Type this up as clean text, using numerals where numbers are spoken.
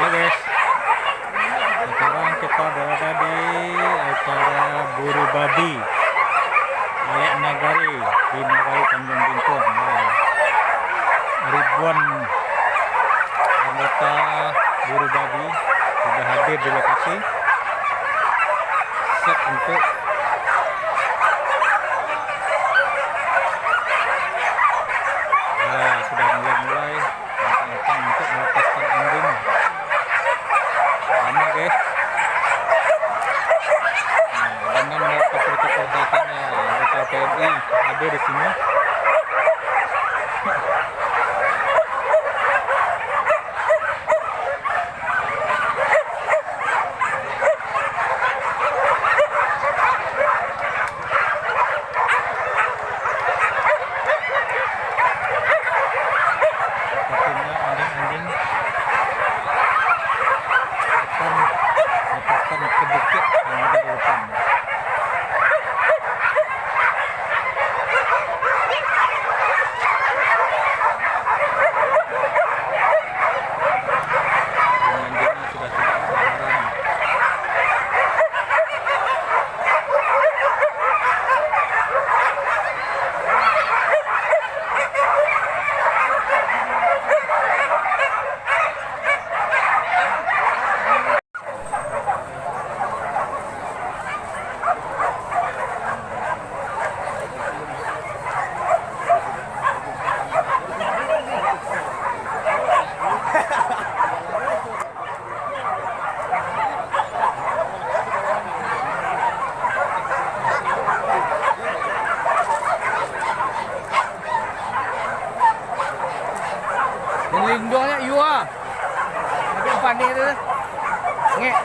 guys, sekarang kita berada di acara buru babi Layak Nagari di Nagari Tanjung Bintung. Ribuan anggota buru babi sudah hadir di lokasi, siap untuk sudah mulai datang untuk melepaskan anjing. Lama guys, dengan melakukan protokol kesehatannya, anggota TNI ada di sini. Lindungnya iya. Ada pandai tu. Ngek.